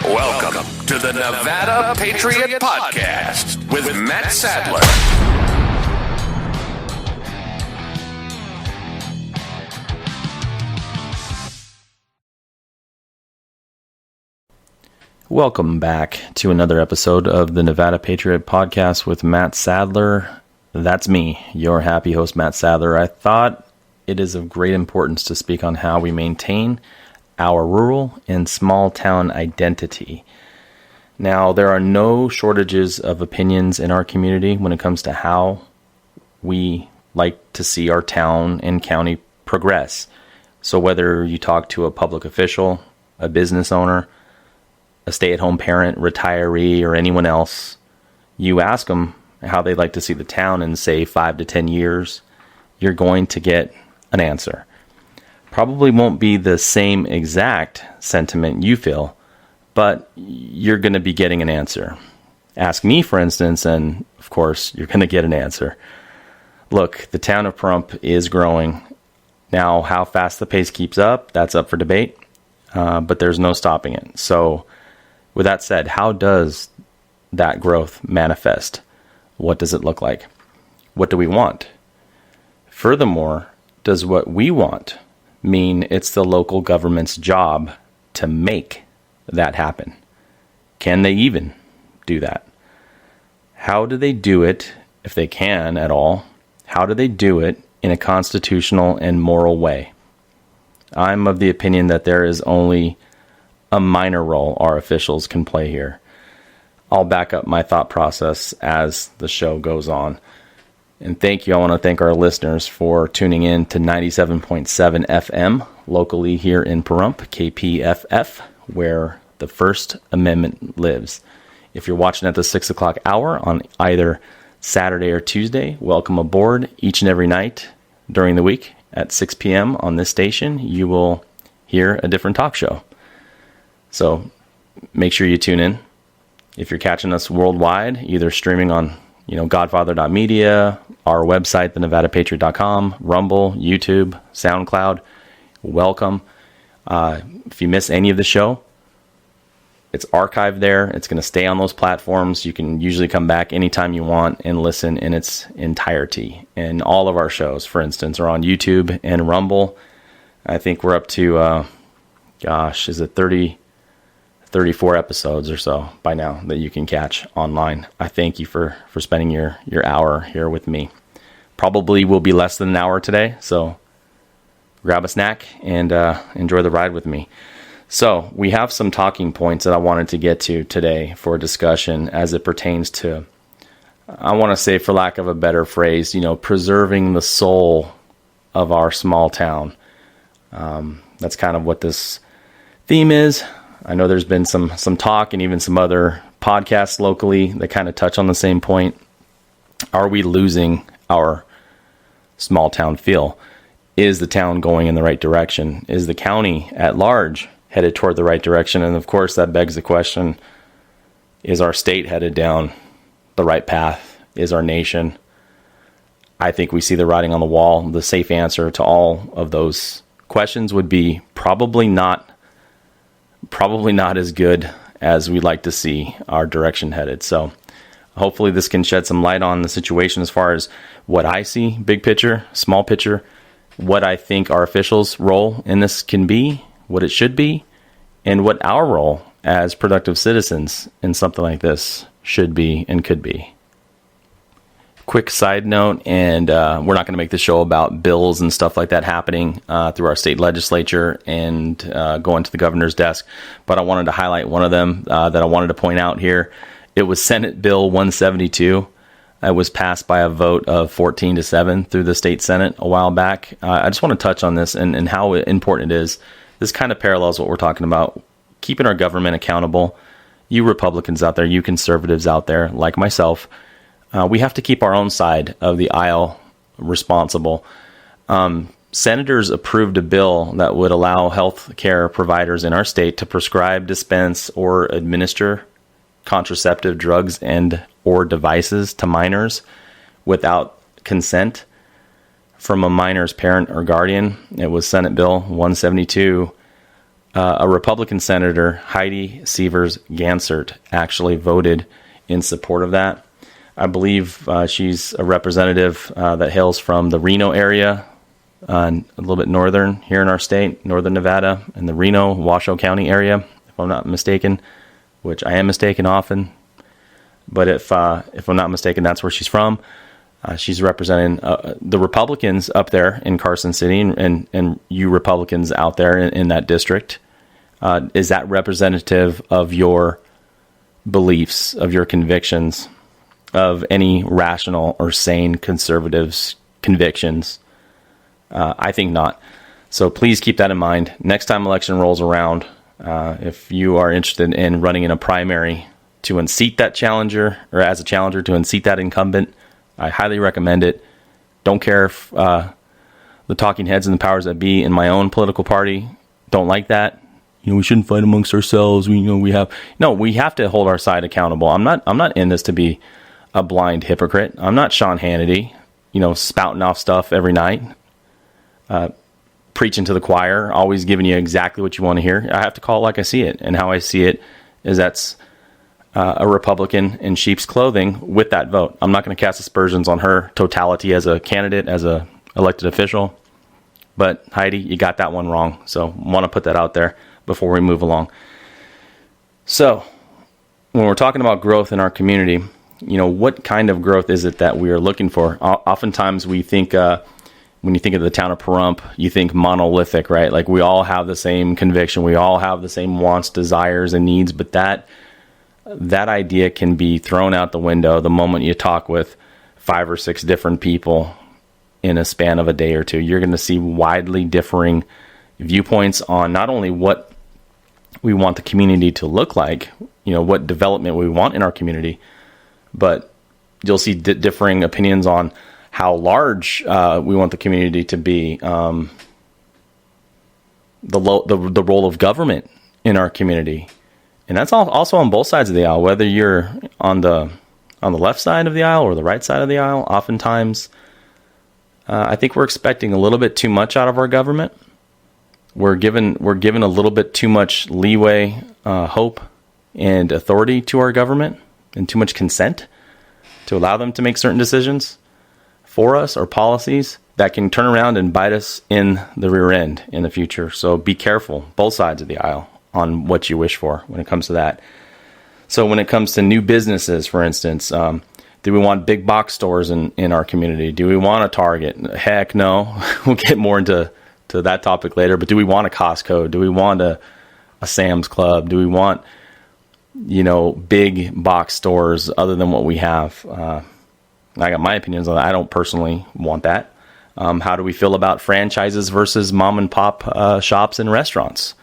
Welcome to the Nevada Patriot Podcast with Matt Sadler. Welcome back to another episode of the Nevada Patriot Podcast with Matt Sadler. That's me, your happy host, Matt Sadler. I thought it is of great importance to speak on how we maintain our rural and small town identity. Now, there are no shortages of opinions in our community when it comes to how we like to see our town and county progress. So whether you talk to a public official, a business owner, a stay-at-home parent, retiree, or anyone else, you ask them how they'd like to see the town in, say, 5 to 10 years, you're going to get an answer. Probably won't be the same exact sentiment you feel, but you're going to be getting an answer. Ask me, for instance, and of course, you're going to get an answer. Look, the town of Pahrump is growing. Now, how fast the pace keeps up, that's up for debate, but there's no stopping it. So, with that said, how does that growth manifest? What does it look like? What do we want? Furthermore, does what we want mean it's the local government's job to make that happen? Can they even do that? How do they do it, if they can at all? How do they do it in a constitutional and moral way? I'm of the opinion that there is only a minor role our officials can play here. I'll back up my thought process as the show goes on. And thank you. I want to thank our listeners for tuning in to 97.7 FM locally here in Pahrump, KPFF, where the First Amendment lives. If you're watching at the 6 o'clock hour on either Saturday or Tuesday, welcome aboard. Each and every night during the week at 6 p.m. on this station, you will hear a different talk show. So make sure you tune in. If you're catching us worldwide, either streaming on godfather.media, our website, thenevadapatriot.com, Rumble, YouTube, SoundCloud, welcome. If you miss any of the show, it's archived there. It's going to stay on those platforms. You can usually come back anytime you want and listen in its entirety. And all of our shows, for instance, are on YouTube and Rumble. I think we're up to, is it 34 episodes or so by now that you can catch online. I thank you for spending your hour here with me. Probably will be less than an hour today, so grab a snack and enjoy the ride with me. So we have some talking points that I wanted to get to today for discussion as it pertains to, I want to say, for lack of a better phrase, preserving the soul of our small town. That's kind of what this theme is. I know there's been some talk and even some other podcasts locally that kind of touch on the same point. Are we losing our small town feel? Is the town going in the right direction? Is the county at large headed toward the right direction? And of course, that begs the question, is our state headed down the right path? Is our nation? I think we see the writing on the wall. The safe answer to all of those questions would be probably not as good as we'd like to see our direction headed. So hopefully this can shed some light on the situation as far as what I see, big picture, small picture, what I think our officials' role in this can be, what it should be, and what our role as productive citizens in something like this should be and could be. Quick side note, and we're not going to make the show about bills and stuff like that happening through our state legislature and going to the governor's desk, but I wanted to highlight one of them that I wanted to point out here. It was Senate Bill 172. It was passed by a vote of 14-7 through the state Senate a while back. I just want to touch on this and how important it is. This kind of parallels what we're talking about, keeping our government accountable. You Republicans out there, you conservatives out there, like myself, we have to keep our own side of the aisle responsible. Senators approved a bill that would allow health care providers in our state to prescribe, dispense, or administer contraceptive drugs and or devices to minors without consent from a minor's parent or guardian. It was Senate Bill 172. a Republican senator, Heidi Severs Gansert, actually voted in support of that. I believe she's a representative that hails from the Reno area, a little bit northern here in our state, northern Nevada, in the Reno, Washoe County area, if I'm not mistaken, which I am mistaken often. But if I'm not mistaken, that's where she's from. She's representing the Republicans up there in Carson City, and you Republicans out there in that district. Is that representative of your beliefs, of your convictions, of any rational or sane conservatives' convictions? I think not. So please keep that in mind. Next time election rolls around, if you are interested in running in a primary to unseat that challenger, or as a challenger to unseat that incumbent, I highly recommend it. Don't care if the talking heads and the powers that be in my own political party don't like that. We shouldn't fight amongst ourselves. We have to hold our side accountable. I'm not in this to be a blind hypocrite. I'm not Sean Hannity, spouting off stuff every night, preaching to the choir, always giving you exactly what you want to hear. I have to call it like I see it, and how I see it is that's a Republican in sheep's clothing with that vote. I'm not going to cast aspersions on her totality as a candidate, as a elected official. But Heidi, you got that one wrong. So want to put that out there before we move along. So when we're talking about growth in our community, what kind of growth is it that we are looking for? Oftentimes we think, when you think of the town of Pahrump, you think monolithic, right? Like we all have the same conviction. We all have the same wants, desires, and needs. But that idea can be thrown out the window the moment you talk with 5 or 6 different people in a span of a day or two. You're going to see widely differing viewpoints on not only what we want the community to look like, what development we want in our community, but you'll see differing opinions on how large we want the community to be, the role of government in our community. And that's also on both sides of the aisle, whether you're on the left side of the aisle or the right side of the aisle. Oftentimes, I think we're expecting a little bit too much out of our government. We're given a little bit too much leeway, hope, and authority to our government, and too much consent to allow them to make certain decisions for us or policies that can turn around and bite us in the rear end in the future. So be careful, both sides of the aisle, on what you wish for when it comes to that. So when it comes to new businesses, for instance, do we want big box stores in our community? Do we want a Target? Heck no. We'll get more into that topic later. But do we want a Costco? Do we want a Sam's Club? Do we want, big box stores other than what we have? I got my opinions on that. I don't personally want that. How do we feel about franchises versus mom and pop shops and restaurants?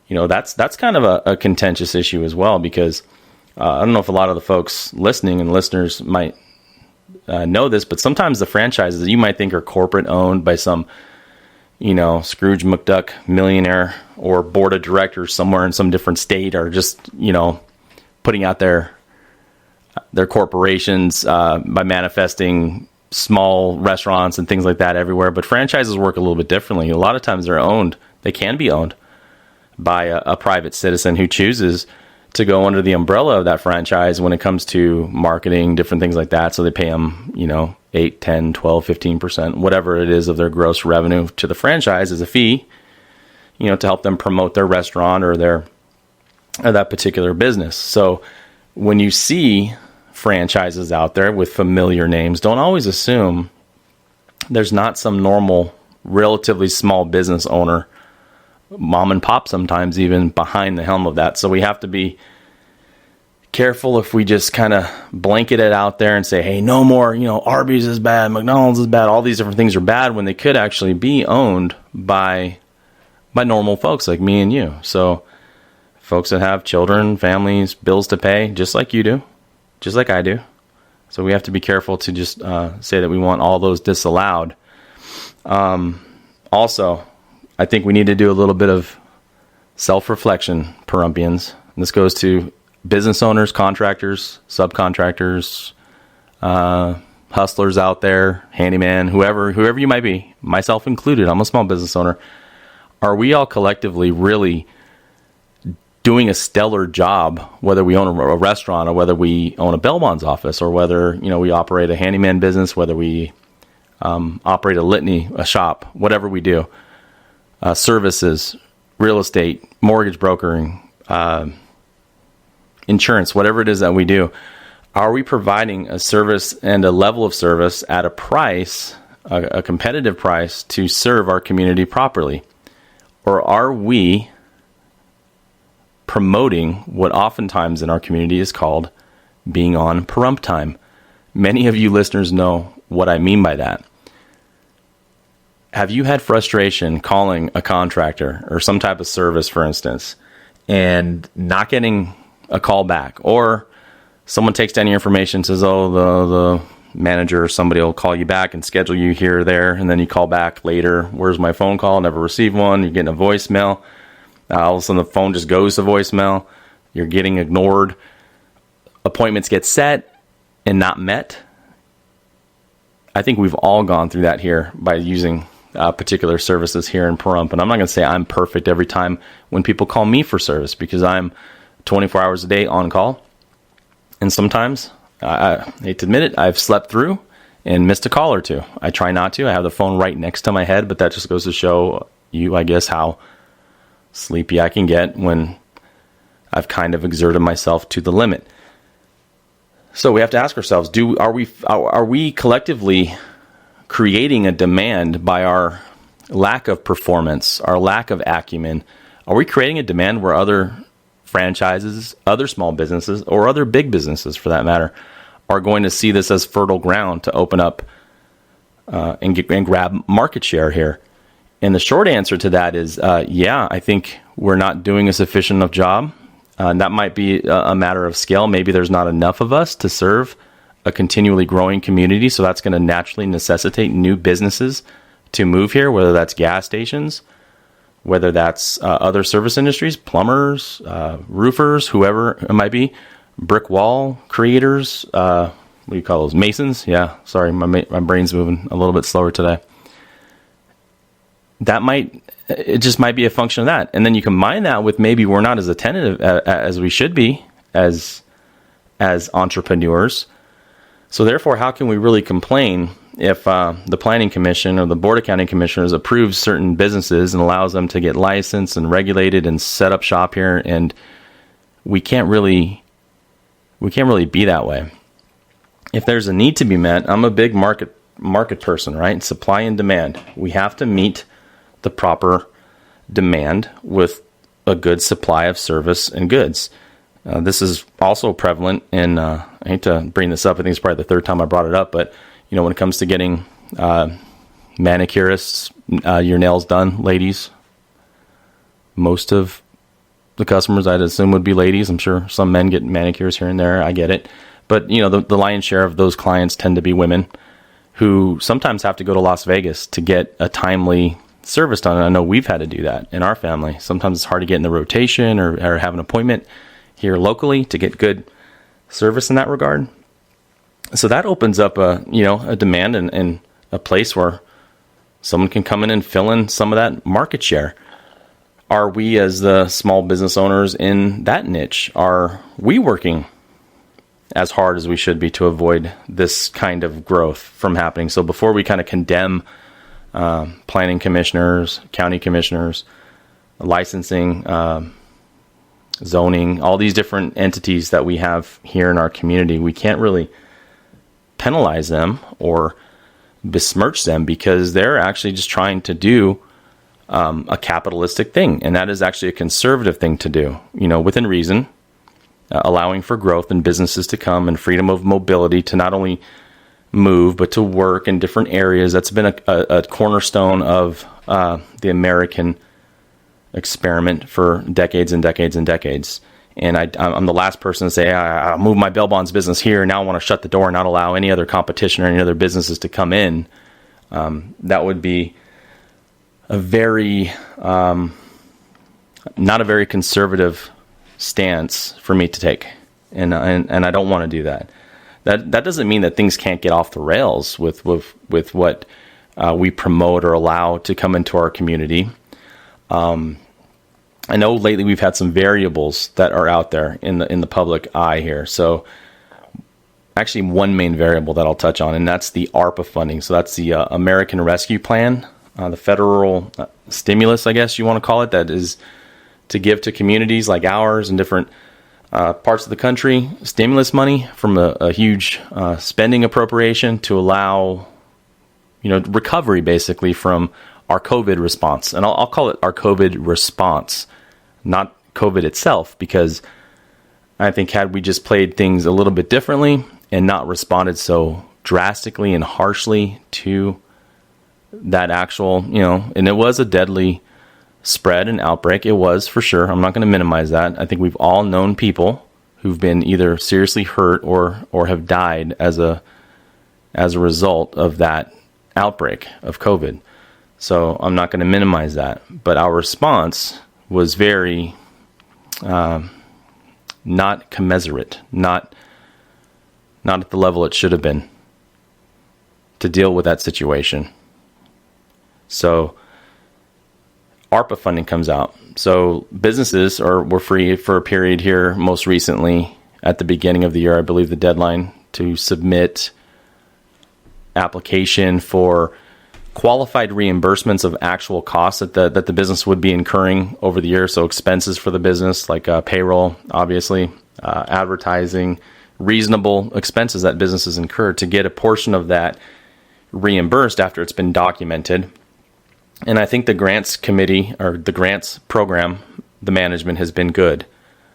That's kind of a contentious issue as well, because I don't know if a lot of the folks listening and listeners might know this, but sometimes the franchises that you might think are corporate owned by some, Scrooge McDuck millionaire or board of directors somewhere in some different state are just, putting out their corporations by manifesting small restaurants and things like that everywhere. But franchises work a little bit differently. A lot of times they can be owned by a private citizen who chooses to go under the umbrella of that franchise when it comes to marketing, different things like that. So they pay them, 8, 10, 12, 15%, whatever it is of their gross revenue to the franchise as a fee, to help them promote their restaurant or that particular business. So when you see franchises out there with familiar names, don't always assume there's not some normal, relatively small business owner, mom and pop sometimes even, behind the helm of that. So we have to be careful if we just kind of blanket it out there and say, hey, no more, Arby's is bad, McDonald's is bad, all these different things are bad, when they could actually be owned by normal folks like me and you. So folks that have children, families, bills to pay, just like you do, just like I do. So we have to be careful to just say that we want all those disallowed. Also, I think we need to do a little bit of self-reflection, Pahrumpians. And this goes to business owners, contractors, subcontractors, hustlers out there, handyman, whoever you might be, myself included. I'm a small business owner. Are we all collectively really doing a stellar job, whether we own a restaurant or whether we own a bail bonds office or whether, we operate a handyman business, whether we operate a shop, whatever we do, services, real estate, mortgage brokering, insurance, whatever it is that we do, are we providing a service and a level of service at a price, a competitive price to serve our community properly? Or are we promoting what oftentimes in our community is called being on Pahrump time? Many of you listeners know what I mean by that. Have you had frustration calling a contractor or some type of service, for instance, and not getting a call back? Or someone takes down your information and says, the manager or somebody will call you back and schedule you here or there, and then you call back later. Where's my phone call? Never received one. You're getting a voicemail. All of a sudden the phone just goes to voicemail. You're getting ignored. Appointments get set and not met. I think we've all gone through that here by using particular services here in Pahrump. And I'm not going to say I'm perfect every time when people call me for service, because I'm 24 hours a day on call. And sometimes, I hate to admit it, I've slept through and missed a call or two. I try not to. I have the phone right next to my head, but that just goes to show you, I guess, how sleepy I can get when I've kind of exerted myself to the limit. So we have to ask ourselves, are we collectively creating a demand by our lack of performance, our lack of acumen? Are we creating a demand where other franchises, other small businesses, or other big businesses for that matter, are going to see this as fertile ground to open up and grab market share here? And the short answer to that is, I think we're not doing a sufficient enough job. That might be a matter of scale. Maybe there's not enough of us to serve a continually growing community, so that's going to naturally necessitate new businesses to move here, whether that's gas stations, whether that's other service industries, plumbers, roofers, whoever it might be, brick wall creators, what do you call those, masons? Yeah, sorry, my brain's moving a little bit slower today. It just might be a function of that. And then you combine that with maybe we're not as attentive as we should be as entrepreneurs. So therefore, how can we really complain if the Planning Commission or the Board of County Commissioners approves certain businesses and allows them to get licensed and regulated and set up shop here, and we can't really be that way. If there's a need to be met, I'm a big market person, right? Supply and demand. We have to meet the proper demand with a good supply of service and goods. This is also prevalent in, I hate to bring this up, I think it's probably the third time I brought it up, but when it comes to getting manicurists, your nails done, ladies, most of the customers I'd assume would be ladies. I'm sure some men get manicures here and there. I get it. But, the lion's share of those clients tend to be women who sometimes have to go to Las Vegas to get a timely service done. And I know we've had to do that in our family. Sometimes it's hard to get in the rotation or have an appointment here locally to get good service in that regard. So that opens up a demand and a place where someone can come in and fill in some of that market share. Are we, as the small business owners in that niche, are we working as hard as we should be to avoid this kind of growth from happening? So before we kind of condemn planning commissioners, county commissioners, licensing, zoning, all these different entities that we have here in our community, we can't really penalize them or besmirch them, because they're actually just trying to do a capitalistic thing, and that is actually a conservative thing to do, within reason, allowing for growth and businesses to come and freedom of mobility to not only move but to work in different areas. That's been a cornerstone of the American experiment for decades and decades and decades. And I'm the last person to say, I'll move my bail bonds business here, and now I want to shut the door and not allow any other competition or any other businesses to come in. That would be a very, not a very conservative stance for me to take. And I don't want to do that. That doesn't mean that things can't get off the rails with what we promote or allow to come into our community. I know lately we've had some variables that are out there in the public eye here. So actually one main variable that I'll touch on, and that's the ARPA funding. So that's the American Rescue Plan, the federal stimulus, I guess you want to call it, that is to give to communities like ours and different parts of the country, stimulus money from a huge spending appropriation to allow, recovery basically from our COVID response. And I'll call it our COVID response, not COVID itself, because I think had we just played things a little bit differently and not responded so drastically and harshly to that actual, and it was a deadly spread and outbreak. It was, for sure. I'm not going to minimize that. I think we've all known people who've been either seriously hurt or have died as a result of that outbreak of COVID. So I'm not going to minimize that. But our response was very not commensurate, not at the level it should have been to deal with that situation. So ARPA funding comes out. So businesses were free for a period here most recently at the beginning of the year. I believe the deadline to submit application for qualified reimbursements of actual costs that the business would be incurring over the year. So expenses for the business, like payroll, obviously, advertising, reasonable expenses that businesses incur, to get a portion of that reimbursed after it's been documented. And I think the grants committee, or the grants program, the management has been good.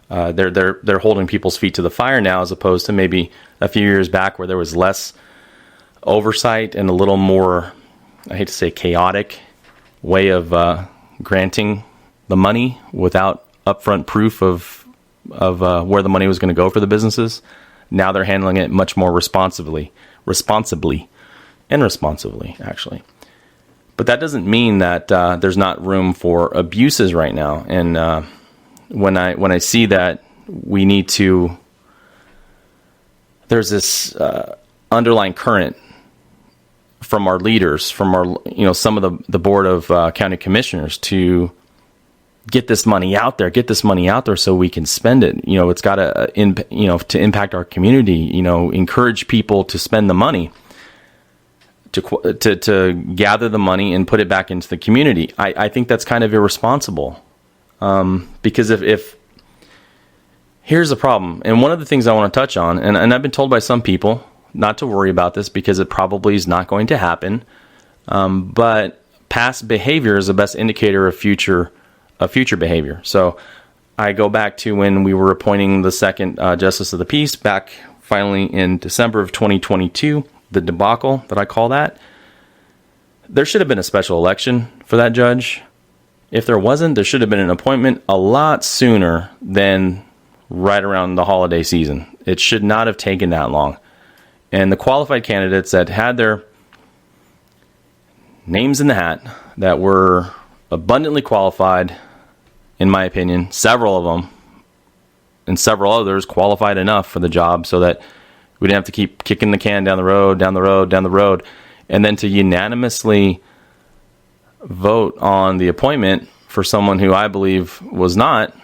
They're holding people's feet to the fire now, as opposed to maybe a few years back where there was less oversight and a little more, I hate to say, chaotic way of granting the money without upfront proof of where the money was going to go for the businesses. Now they're handling it much more responsibly, actually. But that doesn't mean that there's not room for abuses right now. And when I see that, we need to, there's this underlying current from our leaders, from our, some of the board of county commissioners, to get this money out there so we can spend it. It's got to impact our community, encourage people to spend the money, to gather the money and put it back into the community. I think that's kind of irresponsible, because if here's the problem, and one of the things I want to touch on, and I've been told by some people not to worry about this because it probably is not going to happen, but past behavior is the best indicator of future behavior. So I go back to when we were appointing the second Justice of the Peace back finally in December of 2022, the debacle that I call that. There should have been a special election for that judge. If there wasn't, there should have been an appointment a lot sooner than right around the holiday season. It should not have taken that long. And the qualified candidates that had their names in the hat, that were abundantly qualified, in my opinion, several of them, and several others qualified enough for the job so that we didn't have to keep kicking the can down the road, and then to unanimously vote on the appointment for someone who I believe was not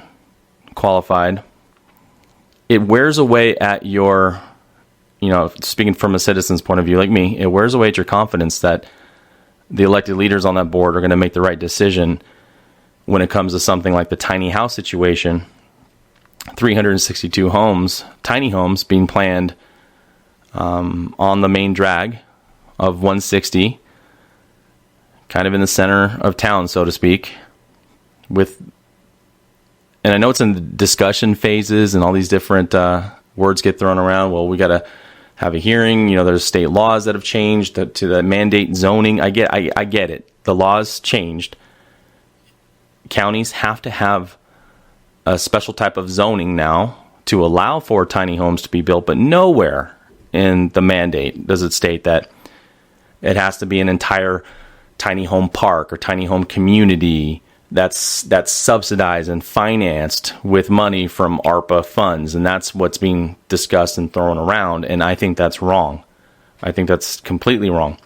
qualified. It wears away at your, speaking from a citizen's point of view like me, it wears away at your confidence that the elected leaders on that board are going to make the right decision when it comes to something like the tiny house situation. 362 homes, tiny homes, being planned on the main drag of 160, kind of in the center of town, so to speak. And I know it's in the discussion phases and all these different words get thrown around. Well, we got to have a hearing. There's state laws that have changed to the mandate zoning. I get it. The laws changed. Counties have to have a special type of zoning now to allow for tiny homes to be built, but nowhere in the mandate does it state that it has to be an entire tiny home park or tiny home community that's subsidized and financed with money from ARPA funds. And that's what's being discussed and thrown around. And I think that's wrong. I think that's completely wrong.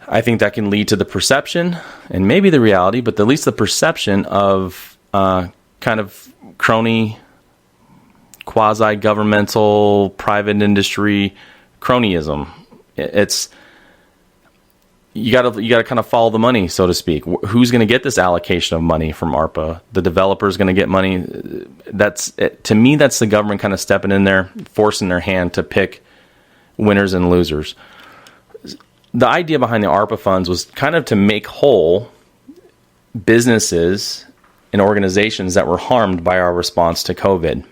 I think that can lead to the perception, and maybe the reality, but at least the perception of kind of crony, quasi-governmental, private industry cronyism. It's you got to kind of follow the money, so to speak. Who's going to get this allocation of money from ARPA? The developer's going to get money. To me, that's the government kind of stepping in there, forcing their hand to pick winners and losers. The idea behind the ARPA funds was kind of to make whole businesses and organizations that were harmed by our response to COVID.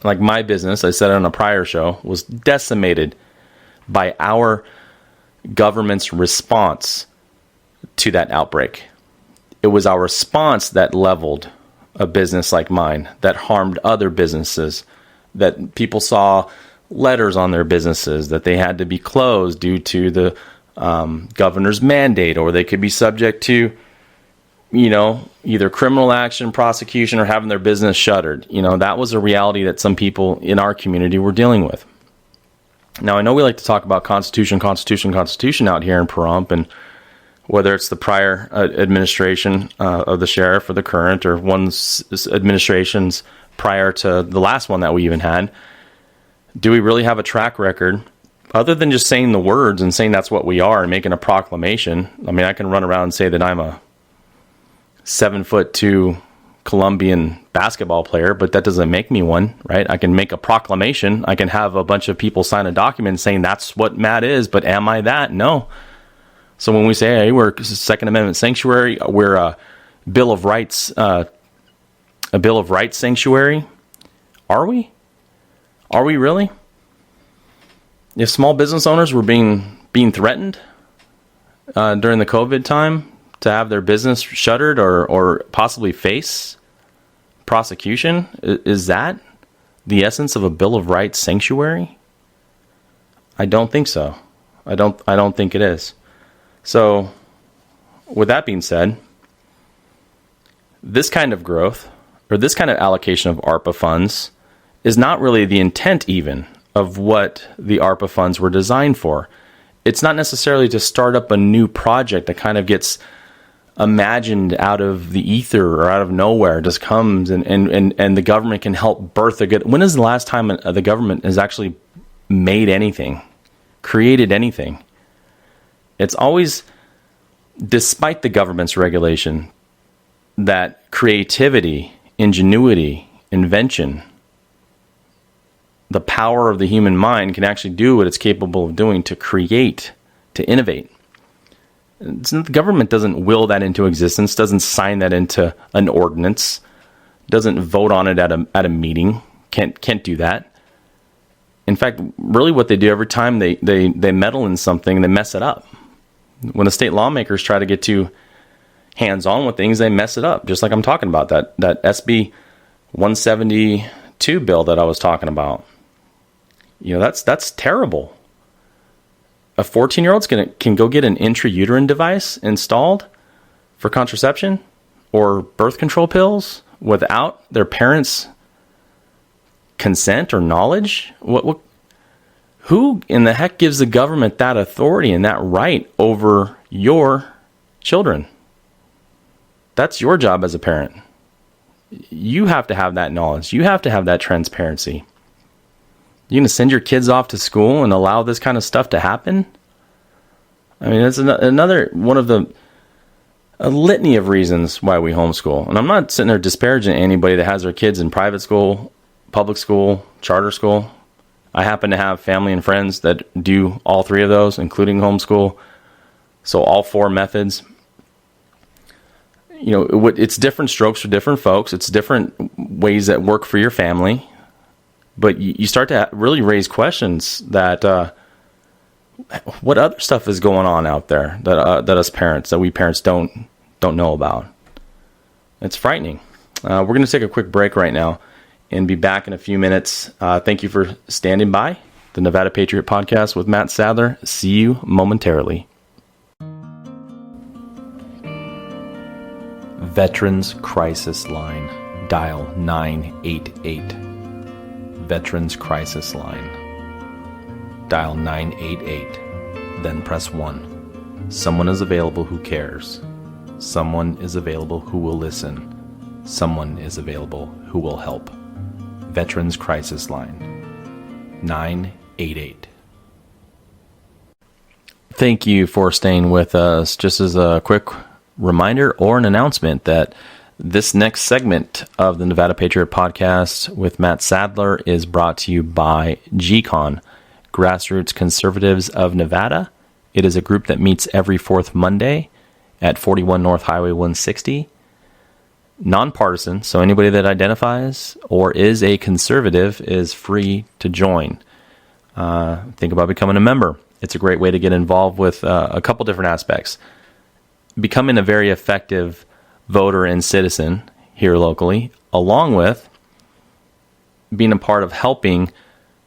Like my business, I said it on a prior show, was decimated by our government's response to that outbreak. It was our response that leveled a business like mine, that harmed other businesses, that people saw letters on their businesses that they had to be closed due to the governor's mandate, or they could be subject to, either criminal action, prosecution, or having their business shuttered. That was a reality that some people in our community were dealing with. Now, I know we like to talk about Constitution out here in Pahrump, and whether it's the prior administration of the sheriff or the current, or one's administrations prior to the last one that we even had. Do we really have a track record other than just saying the words and saying that's what we are and making a proclamation? I mean, I can run around and say that I'm a 7'2" Colombian basketball player, but that doesn't make me one, right? I can make a proclamation. I can have a bunch of people sign a document saying that's what Matt is, but am I that? No. So when we say, hey, we're Second Amendment sanctuary, we're a Bill of Rights sanctuary, are we? Are we really? If small business owners were being threatened during the COVID time to have their business shuttered or possibly face prosecution, is that the essence of a Bill of Rights sanctuary? I don't think so. I don't think it is. So, with that being said, this kind of growth or this kind of allocation of ARPA funds is not really the intent even of what the ARPA funds were designed for. It's not necessarily to start up a new project that kind of gets imagined out of the ether or out of nowhere, just comes and the government can help birth a good... When is the last time the government has actually made anything, created anything? It's always, despite the government's regulation, that creativity, ingenuity, invention, the power of the human mind can actually do what it's capable of doing to create, to innovate. The government doesn't will that into existence, doesn't sign that into an ordinance, doesn't vote on it at a meeting, can't do that. In fact, really what they do every time they meddle in something, they mess it up. When the state lawmakers try to get too hands-on with things, they mess it up, just like I'm talking about, that SB 172 bill that I was talking about. That's terrible. A 14-year-old can go get an intrauterine device installed for contraception or birth control pills without their parents' consent or knowledge? Who in the heck gives the government that authority and that right over your children? That's your job as a parent. You have to have that knowledge. You have to have that transparency. You're going to send your kids off to school and allow this kind of stuff to happen? I mean, it's another one of a litany of reasons why we homeschool. And I'm not sitting there disparaging anybody that has their kids in private school, public school, charter school. I happen to have family and friends that do all three of those, including homeschool. So all four methods. It's different strokes for different folks. It's different ways that work for your family. But you start to really raise questions that what other stuff is going on out there that we parents don't know about. It's frightening. We're going to take a quick break right now and be back in a few minutes. Thank you for standing by. The Nevada Patriot Podcast with Matt Sadler. See you momentarily. Veterans Crisis Line. Dial 988. Veterans Crisis Line. Dial 988. Then press 1. Someone is available who cares. Someone is available who will listen. Someone is available who will help. Veterans Crisis Line 988. Thank you for staying with us. Just as a quick reminder or an announcement that this next segment of the Nevada Patriot Podcast with Matt Sadler is brought to you by GCON, Grassroots Conservatives of Nevada. It is a group that meets every fourth Monday at 41 North Highway 160. Nonpartisan, so anybody that identifies or is a conservative is free to join. Think about becoming a member. It's a great way to get involved with a couple different aspects. Becoming a very effective voter and citizen here locally, along with being a part of helping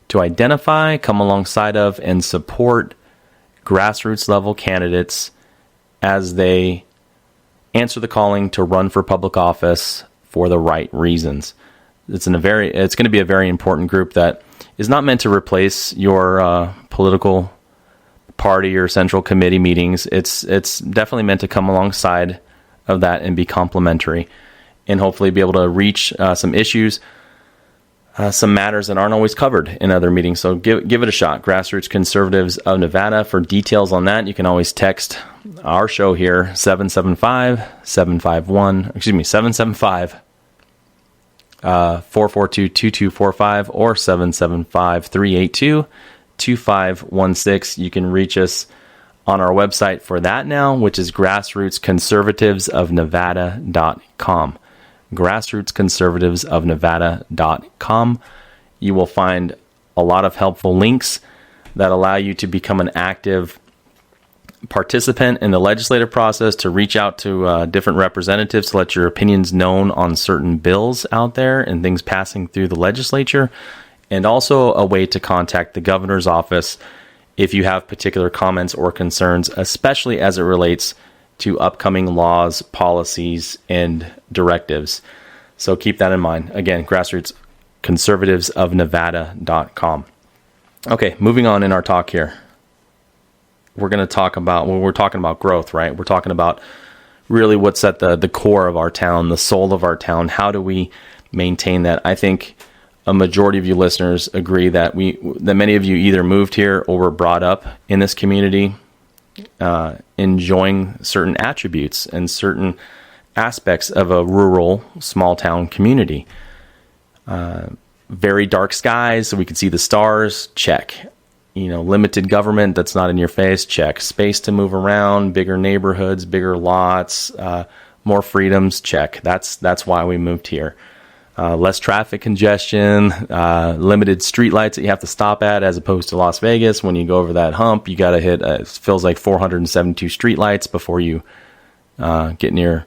to identify, come alongside of, and support grassroots level candidates as they answer the calling to run for public office for the right reasons. It's going to be a very important group that is not meant to replace your political party or central committee meetings. It's definitely meant to come alongside of that and be complementary, and hopefully be able to reach some issues, some matters that aren't always covered in other meetings. So give it a shot. Grassroots Conservatives of Nevada. For details on that, you can always text our show here, 775-442-2245 or 775-382-2516. You can reach us on our website for that now, which is grassrootsconservativesofnevada.com. grassrootsconservativesofnevada.com. You will find a lot of helpful links that allow you to become an active participant in the legislative process, to reach out to different representatives, to let your opinions known on certain bills out there and things passing through the legislature, and also a way to contact the governor's office if you have particular comments or concerns, especially as it relates to upcoming laws, policies, and directives. So keep that in mind. Again, grassrootsconservativesofnevada.com. Okay, moving on in our talk here. We're talking about growth, right? We're talking about really what's at the core of our town, the soul of our town. How do we maintain that? I think a majority of you listeners agree that many of you either moved here or were brought up in this community, enjoying certain attributes and certain aspects of a rural, small town community. Very dark skies, so we can see the stars, check. Limited government that's not in your face, check. Space to move around, bigger neighborhoods, bigger lots, more freedoms, check. That's why we moved here. Less traffic congestion, limited streetlights that you have to stop at, as opposed to Las Vegas. When you go over that hump, you got to hit, it feels like 472 streetlights before you get near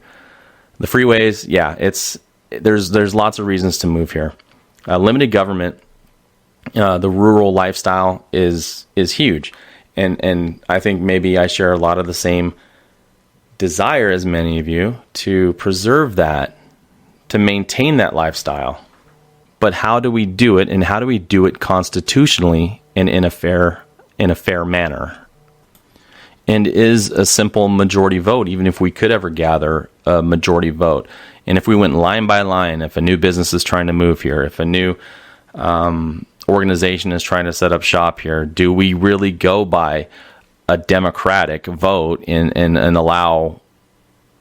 the freeways. Yeah, there's lots of reasons to move here. Limited government, the rural lifestyle is huge, and I think maybe I share a lot of the same desire as many of you to preserve that, to maintain that lifestyle. But how do we do it, and how do we do it constitutionally and in a fair manner? And is a simple majority vote, even if we could ever gather a majority vote, and if we went line by line, if a new business is trying to move here, if a new organization is trying to set up shop here, do we really go by a democratic vote and allow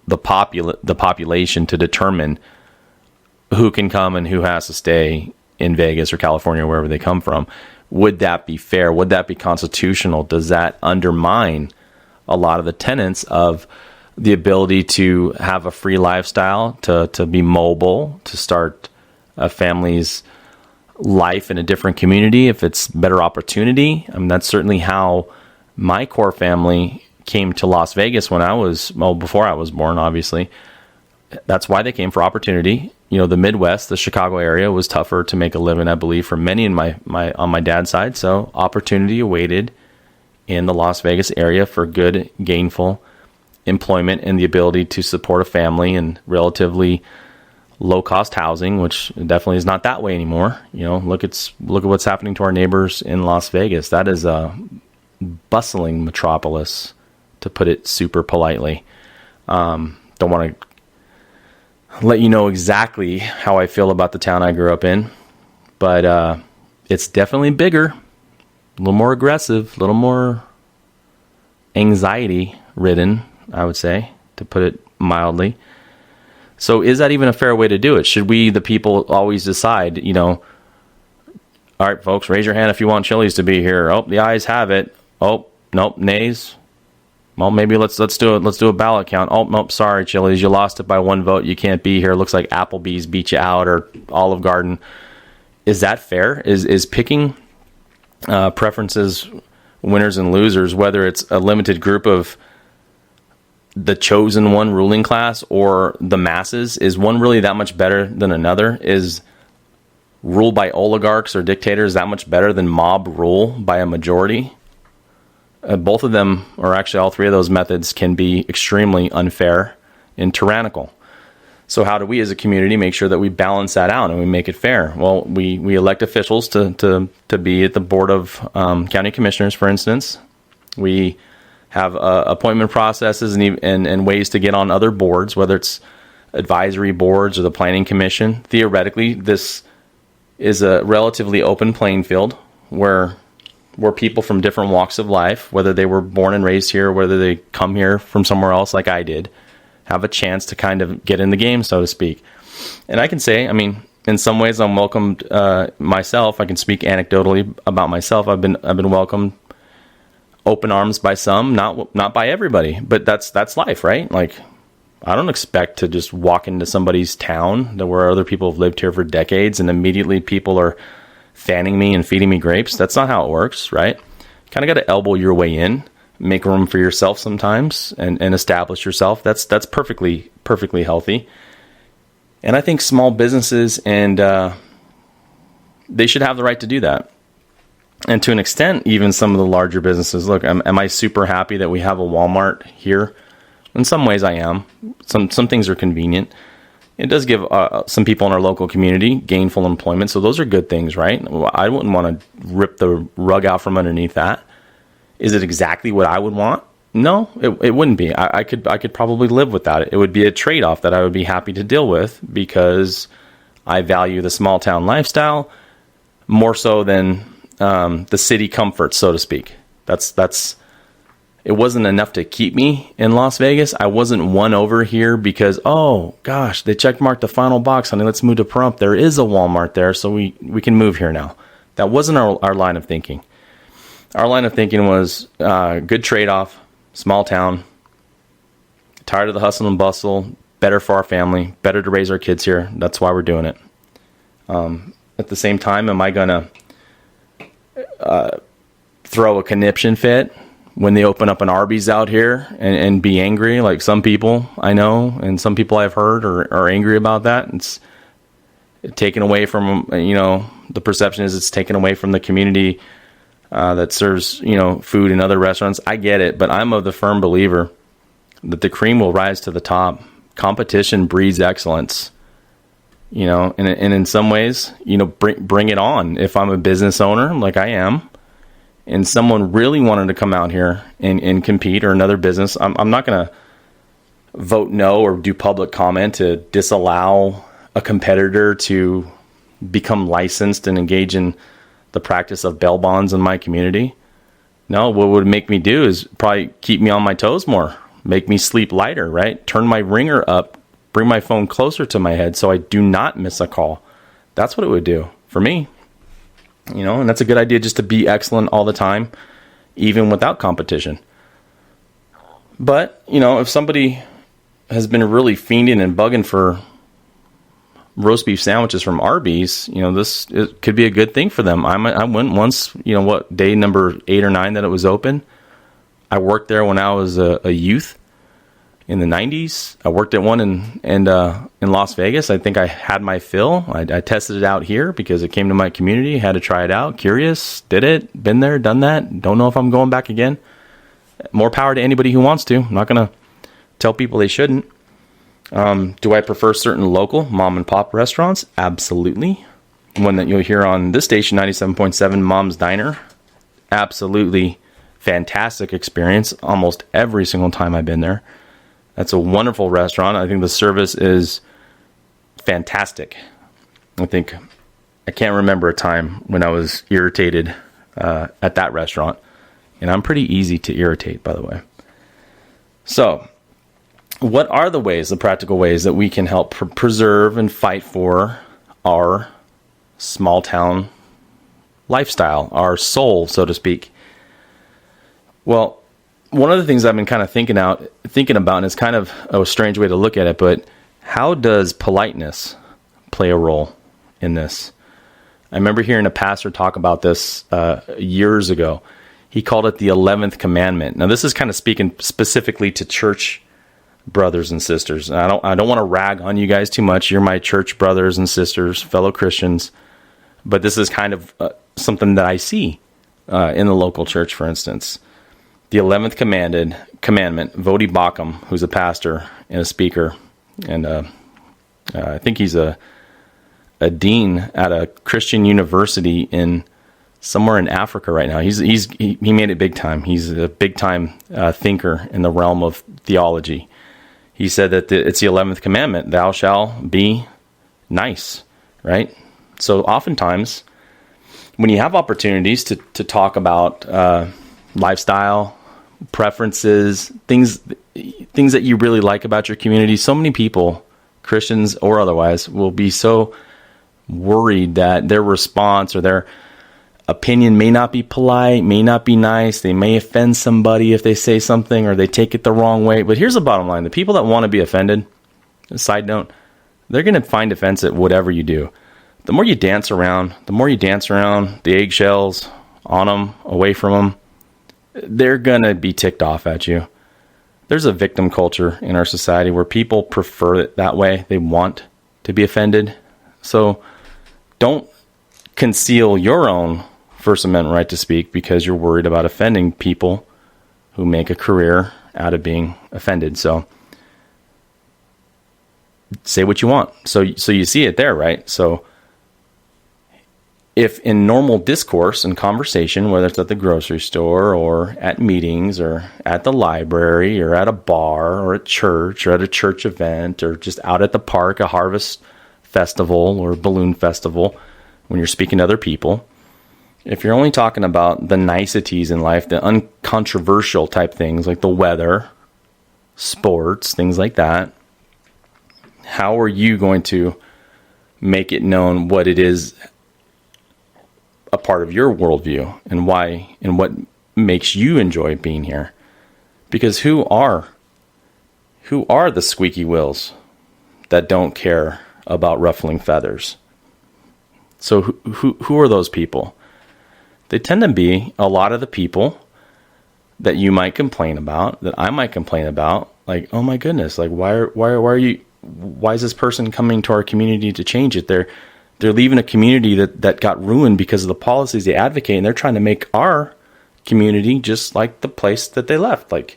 the population to determine who can come and who has to stay in Vegas or California, wherever they come from? Would that be fair? Would that be constitutional? Does that undermine a lot of the tenets of the ability to have a free lifestyle, to be mobile, to start a family's life in a different community if it's better opportunity? I mean, that's certainly how my core family came to Las Vegas before I was born, obviously. That's why they came, for opportunity. The Midwest, the Chicago area, was tougher to make a living, I believe, for many on my dad's side. So opportunity awaited in the Las Vegas area for good, gainful employment and the ability to support a family and relatively low-cost housing, which definitely is not that way anymore. Look at what's happening to our neighbors in Las Vegas. That is a bustling metropolis to put it super politely. Don't want to let you know exactly how I feel about the town I grew up in, but it's definitely bigger, a little more aggressive, a little more anxiety ridden, I would say, to put it mildly. So is that even a fair way to do it? Should we, the people, always decide, all right, folks, raise your hand if you want Chili's to be here. Oh, the ayes have it. Oh, nope, nays. Well, maybe let's do it. Let's do a ballot count. Oh, nope, sorry, Chili's, you lost it by 1 vote. You can't be here. Looks like Applebee's beat you out, or Olive Garden. Is that fair? Is picking preferences, winners and losers, whether it's a limited group of the chosen one ruling class or the masses, is one really that much better than another? Is rule by oligarchs or dictators that much better than mob rule by a majority? Both of them, or actually all three of those methods, can be extremely unfair and tyrannical. So how do we as a community make sure that we balance that out and we make it fair? Well, we elect officials to be at the board of county commissioners, for instance. We have appointment processes and ways to get on other boards, whether it's advisory boards or the planning commission. Theoretically, this is a relatively open playing field where people from different walks of life, whether they were born and raised here, or whether they come here from somewhere else like I did, have a chance to kind of get in the game, so to speak. And I can say, in some ways I'm welcomed myself. I can speak anecdotally about myself. I've been welcomed open arms by some, not by everybody, but that's life, right? Like, I don't expect to just walk into somebody's town where other people have lived here for decades and immediately people are fanning me and feeding me grapes. That's not how it works, right? Kind of got to elbow your way in, make room for yourself sometimes, and establish yourself. That's perfectly healthy. And I think small businesses and they should have the right to do that. And to an extent, even some of the larger businesses. Look, am I super happy that we have a Walmart here? In some ways I am. Some things are convenient. It does give some people in our local community gainful employment, so those are good things, right? I wouldn't want to rip the rug out from underneath that. Is it exactly what I would want? No, it wouldn't be. I could probably live without it. It would be a trade-off that I would be happy to deal with because I value the small town lifestyle more so than the city comfort, so to speak. It wasn't enough to keep me in Las Vegas. I wasn't won over here because, oh gosh, they checkmarked the final box, honey. Let's move to Pahrump. There is a Walmart there, so we can move here now. That wasn't our line of thinking. Our line of thinking was good trade-off, small town, tired of the hustle and bustle, better for our family, better to raise our kids here. That's why we're doing it. At the same time, am I going to throw a conniption fit when they open up an Arby's out here and be angry, like some people I know and some people I've heard are angry about that? It's taken away from, the perception is it's taken away from the community that serves, food in other restaurants. I get it, but I'm of the firm believer that the cream will rise to the top. Competition breeds excellence, and in some ways, bring it on. If I'm a business owner, like I am, and someone really wanted to come out here and compete, or another business, I'm not going to vote no or do public comment to disallow a competitor to become licensed and engage in the practice of bail bonds in my community. No, what would make me do is probably keep me on my toes more, make me sleep lighter, right? Turn my ringer up, bring my phone closer to my head so I do not miss a call. That's what it would do for me. And that's a good idea, just to be excellent all the time, even without competition. But, if somebody has been really fiending and bugging for roast beef sandwiches from Arby's, it could be a good thing for them. I went once, day number 8 or 9 that it was open. I worked there when I was a youth in the 90s. I worked at one in Las Vegas. I think I had my fill. I tested it out here because it came to my community. Had to try it out. Curious. Did it. Been there. Done that. Don't know if I'm going back again. More power to anybody who wants to. I'm not going to tell people they shouldn't. Do I prefer certain local mom and pop restaurants? Absolutely. One that you'll hear on this station, 97.7 Mom's Diner. Absolutely fantastic experience almost every single time I've been there. That's a wonderful restaurant. I think the service is fantastic. I can't remember a time when I was irritated at that restaurant. And I'm pretty easy to irritate, by the way. So, what are the practical ways that we can help preserve and fight for our small town lifestyle, our soul, so to speak? Well, one of the things I've been kind of thinking about, and it's kind of a strange way to look at it, but how does politeness play a role in this? I remember hearing a pastor talk about this years ago. He called it the 11th commandment. Now, this is kind of speaking specifically to church brothers and sisters. And I don't want to rag on you guys too much. You're my church brothers and sisters, fellow Christians. But this is kind of something that I see in the local church, for instance. The 11th commandment, Vodi Bakum, who's a pastor and a speaker, and I think he's a dean at a Christian university in somewhere in Africa right now. He made it big time. He's a big time thinker in the realm of theology. He said that it's the 11th commandment, thou shalt be nice, right? So oftentimes when you have opportunities to talk about lifestyle, preferences, things that you really like about your community, so many people, Christians or otherwise, will be so worried that their response or their opinion may not be polite, may not be nice. They may offend somebody if they say something or they take it the wrong way. But here's the bottom line. The people that want to be offended, side note, they're going to find offense at whatever you do. The more you dance around the eggshells, on them, away from them, they're going to be ticked off at you. There's a victim culture in our society where people prefer it that way. They want to be offended. So don't conceal your own First Amendment right to speak because you're worried about offending people who make a career out of being offended. So say what you want. So you see it there, right? So if in normal discourse and conversation, whether it's at the grocery store or at meetings or at the library or at a bar or at church or at a church event or just out at the park, a harvest festival or balloon festival, when you're speaking to other people, if you're only talking about the niceties in life, the uncontroversial type things like the weather, sports, things like that, how are you going to make it known what it is a part of your worldview and why and what makes you enjoy being here? Because who are the squeaky wheels that don't care about ruffling feathers? So who are those people? They tend to be a lot of the people that you might complain about, that I might complain about. Like, oh my goodness, like why is this person coming to our community to change it? They're leaving a community that got ruined because of the policies they advocate, and they're trying to make our community just like the place that they left. Like,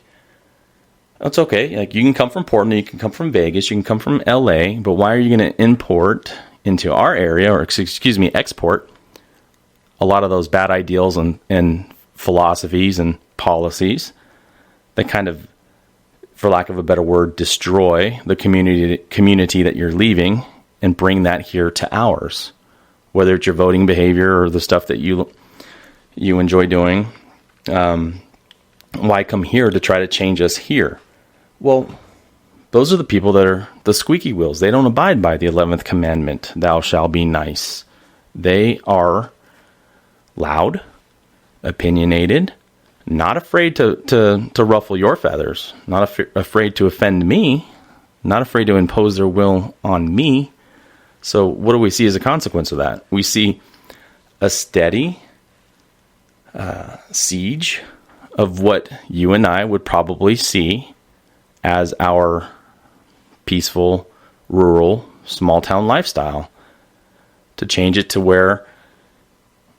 that's okay. Like, you can come from Portland, you can come from Vegas, you can come from LA, but why are you going to import into our area, or export a lot of those bad ideals and philosophies and policies that kind of, for lack of a better word, destroy the community that you're leaving and bring that here to ours, whether it's your voting behavior or the stuff that you enjoy doing. Why come here to try to change us here? Well, those are the people that are the squeaky wheels. They don't abide by the 11th commandment, thou shalt be nice. They are loud, opinionated, not afraid to ruffle your feathers, not afraid to offend me, not afraid to impose their will on me. So what do we see as a consequence of that? We see a steady siege of what you and I would probably see as our peaceful, rural, small-town lifestyle, to change it to where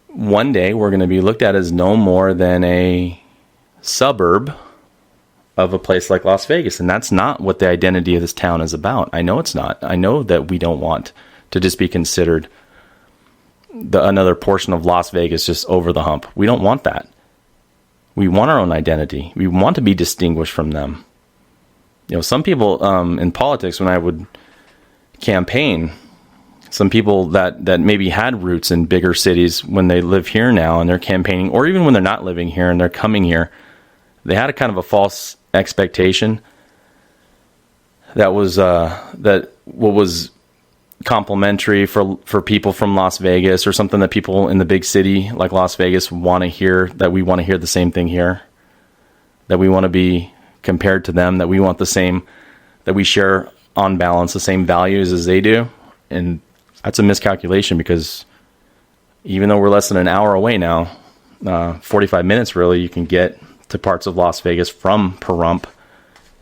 one day we're going to be looked at as no more than a suburb of a place like Las Vegas. And that's not what the identity of this town is about. I know it's not. I know that we don't want to just be considered another portion of Las Vegas just over the hump. We don't want that. We want our own identity. We want to be distinguished from them. Some people in politics, when I would campaign, some people that maybe had roots in bigger cities, when they live here now and they're campaigning, or even when they're not living here and they're coming here, they had a kind of a false expectation that was that what was complimentary for people from Las Vegas, or something that people in the big city like Las Vegas want to hear, that we want to hear the same thing here, that we want to be compared to them, that we want the same, that we share on balance the same values as they do. And that's a miscalculation, because even though we're less than an hour away now, 45 minutes really, you can get to parts of Las Vegas from Pahrump,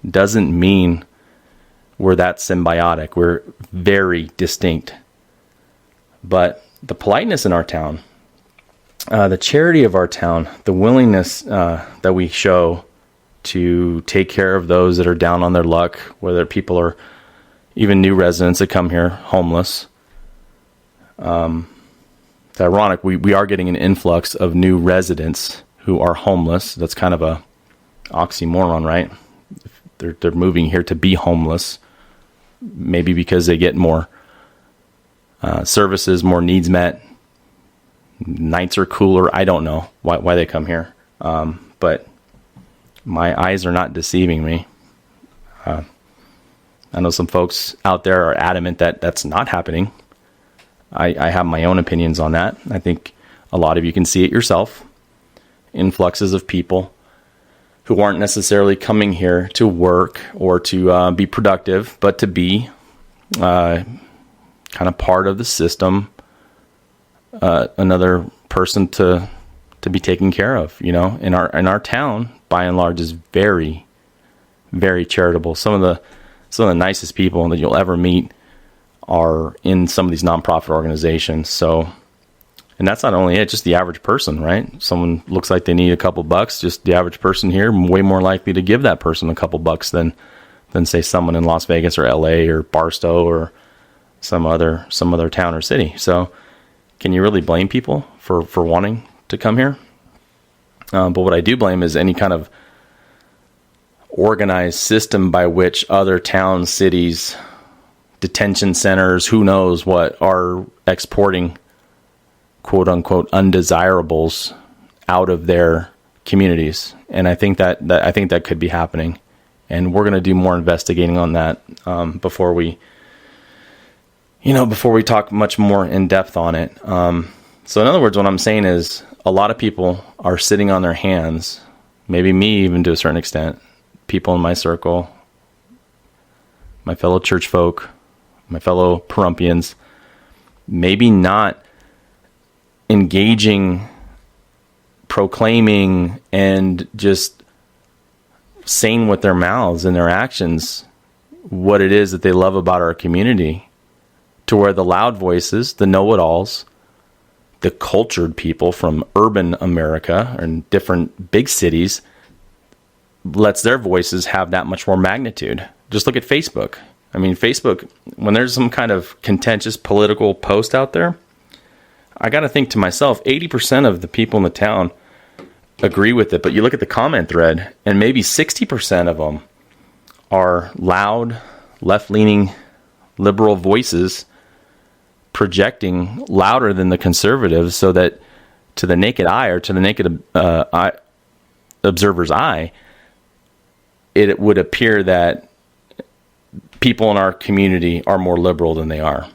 doesn't mean we're that symbiotic. We're very distinct. But the politeness in our town, the charity of our town, the willingness that we show to take care of those that are down on their luck, whether people are even new residents that come here homeless. It's ironic. We are getting an influx of new residents who are homeless. That's kind of a oxymoron, right? They're moving here to be homeless, maybe because they get more services, more needs met. Nights are cooler. I don't know why they come here, but my eyes are not deceiving me. I know some folks out there are adamant that that's not happening. I have my own opinions on that. I think a lot of you can see it yourself. Influxes of people who aren't necessarily coming here to work or to be productive, but to be kind of part of the system, another person to be taken care of. In our town, by and large, is very, very charitable. Some of the nicest people that you'll ever meet are in some of these nonprofit organizations. So, and that's not only it, just the average person, right? Someone looks like they need a couple bucks, just the average person here, way more likely to give that person a couple bucks than say someone in Las Vegas or LA or Barstow or some other town or city. So can you really blame people for wanting to come here? But what I do blame is any kind of organized system by which other towns, cities, detention centers, who knows what, are exporting quote unquote undesirables out of their communities. And I think that could be happening. And we're going to do more investigating on that before we talk much more in depth on it. So in other words, what I'm saying is a lot of people are sitting on their hands, maybe me even to a certain extent, people in my circle, my fellow church folk, my fellow Pahrumpians, maybe not engaging, proclaiming, and just saying with their mouths and their actions what it is that they love about our community, to where the loud voices, the know-it-alls, the cultured people from urban America and different big cities lets their voices have that much more magnitude. Just look at Facebook. I mean, Facebook, when there's some kind of contentious political post out there, I got to think to myself, 80% of the people in the town agree with it. But you look at the comment thread, and maybe 60% of them are loud, left-leaning, liberal voices projecting louder than the conservatives, so that to the naked eye, or to the naked observer's eye, it would appear that people in our community are more liberal than they are,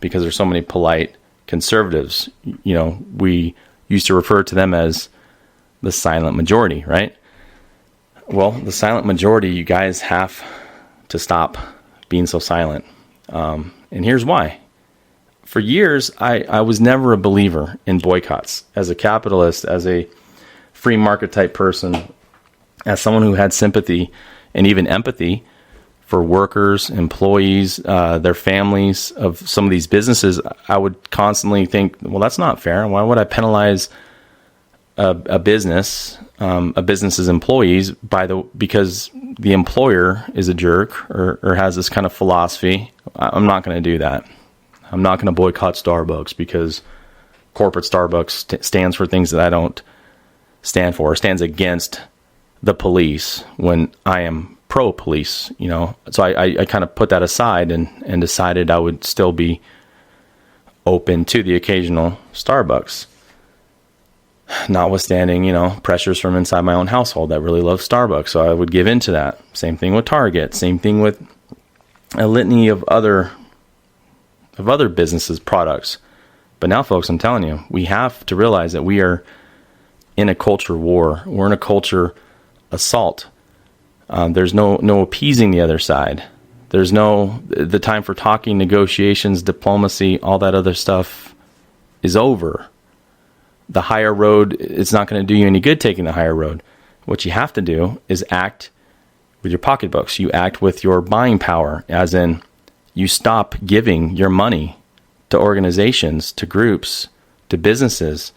because there's so many polite conservatives. We used to refer to them as the silent majority, right? Well, the silent majority, you guys have to stop being so silent. And here's why. For years, I was never a believer in boycotts. As a capitalist, as a free market type person, as someone who had sympathy and even empathy for workers, employees, their families of some of these businesses, I would constantly think, well, that's not fair. Why would I penalize a business's employees because the employer is a jerk or has this kind of philosophy? I'm not going to do that. I'm not going to boycott Starbucks because corporate Starbucks stands for things that I don't stand for, or stands against the police when I am pro-police, So I kind of put that aside and decided I would still be open to the occasional Starbucks. Notwithstanding, pressures from inside my own household that really love Starbucks. So I would give in to that. Same thing with Target. Same thing with a litany of other businesses, products. But now, folks, I'm telling you, we have to realize that we are in a culture war. We're in a culture assault. There's no appeasing the other side. There's the time for talking, negotiations, diplomacy, all that other stuff is over. The higher road, it's not going to do you any good taking the higher road. What you have to do is act with your pocketbooks. You act with your buying power, as in you stop giving your money to organizations, to groups, to businesses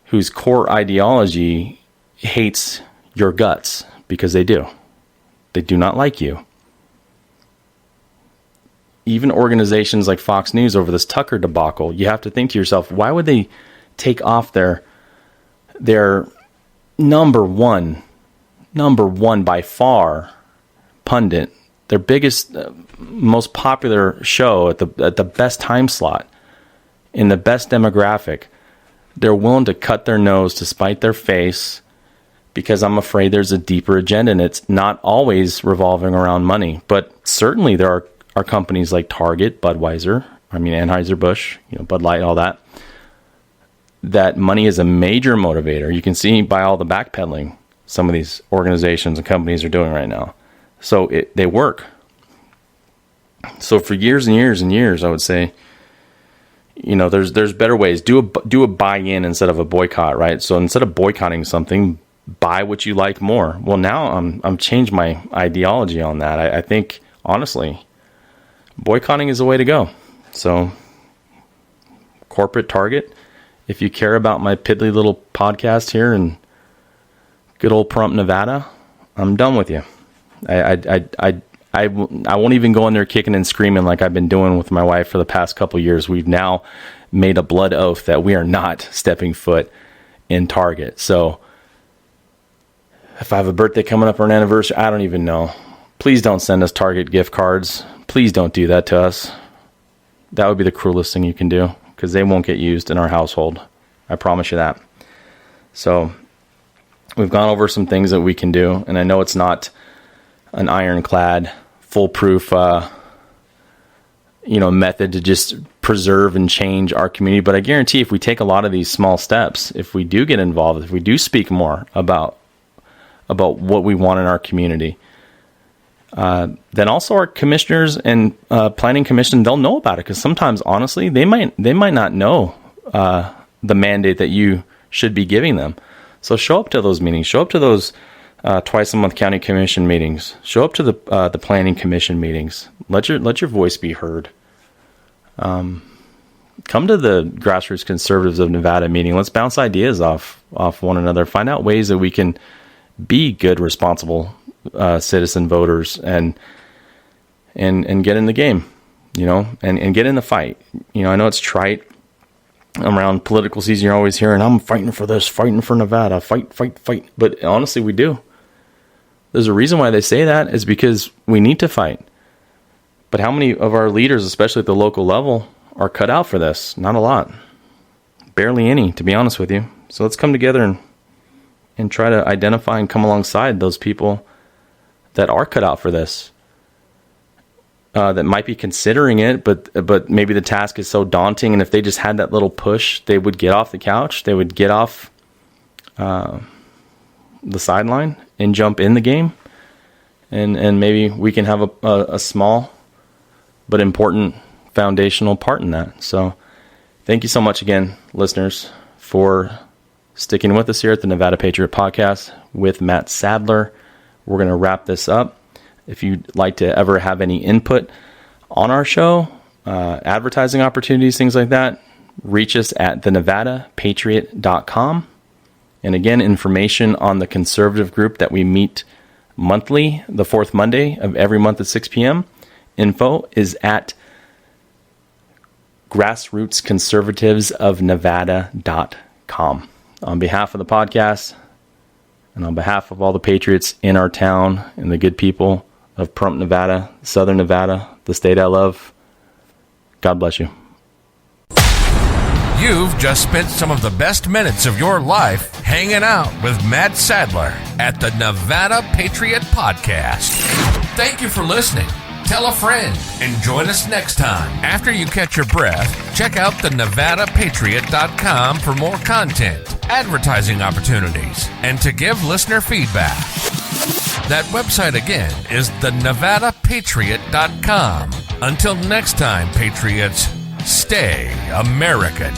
whose core ideology hates your guts, because they do. They do not like you. Even organizations like Fox News over this Tucker debacle, you have to think to yourself, why would they take off their number one by far pundit, their biggest, most popular show at the best time slot, in the best demographic? They're willing to cut their nose to spite their face, because I'm afraid there's a deeper agenda, and it's not always revolving around money. But certainly there are companies like Target, Budweiser, Anheuser-Busch, Bud Light, all that money is a major motivator. You can see by all the backpedaling some of these organizations and companies are doing right now. So they work. So for years and years and years, I would say, there's better ways. Do a buy-in instead of a boycott, right? So instead of boycotting something, buy what you like more. Well, now I'm changed my ideology on that. I think, honestly, boycotting is the way to go. So corporate Target, if you care about my piddly little podcast here in good old Pahrump, Nevada, I'm done with you. I won't even go in there kicking and screaming like I've been doing with my wife for the past couple of years. We've now made a blood oath that we are not stepping foot in Target. So if I have a birthday coming up or an anniversary, I don't even know. Please don't send us Target gift cards. Please don't do that to us. That would be the cruelest thing you can do, because they won't get used in our household. I promise you that. So we've gone over some things that we can do, and I know it's not an ironclad, foolproof, method to just preserve and change our community. But I guarantee if we take a lot of these small steps, if we do get involved, if we do speak more about what we want in our community, then also our commissioners and planning commission, they'll know about it. Because sometimes, honestly, they might not know the mandate that you should be giving them. So show up to those meetings. Show up to those twice a month county commission meetings. Show up to the planning commission meetings. Let your voice be heard. Come to the Grassroots Conservatives of Nevada meeting. Let's bounce ideas off one another. Find out ways that we can be good, responsible citizen voters and get in the game, and get in the fight. I know it's trite. Around political season, you're always hearing, I'm fighting for this, fighting for Nevada, fight. But honestly, we do. There's a reason why they say that, is because we need to fight. But how many of our leaders, especially at the local level, are cut out for this? Not a lot. Barely any, to be honest with you. So let's come together and try to identify and come alongside those people that are cut out for this. That might be considering it, but maybe the task is so daunting, and if they just had that little push, they would get off the couch, they would get off the sideline and jump in the game, and maybe we can have a small but important foundational part in that. So thank you so much again, listeners, for sticking with us here at the Nevada Patriot Podcast with Matt Sadler. We're going to wrap this up. If you'd like to ever have any input on our show, advertising opportunities, things like that, reach us at thenevadapatriot.com. And again, information on the conservative group that we meet monthly, the fourth Monday of every month at 6 p.m. Info is at grassrootsconservativesofnevada.com. on behalf of the podcast and on behalf of all the Patriots in our town and the good people of Pahrump, Nevada, Southern Nevada, the state I love, God bless you. You've just spent some of the best minutes of your life hanging out with Matt Sadler at the Nevada Patriot Podcast. Thank you for listening. Tell a friend and join us next time. After you catch your breath, check out the NevadaPatriot.com for more content, advertising opportunities, and to give listener feedback. That website again is the NevadaPatriot.com. Until next time, Patriots, stay American.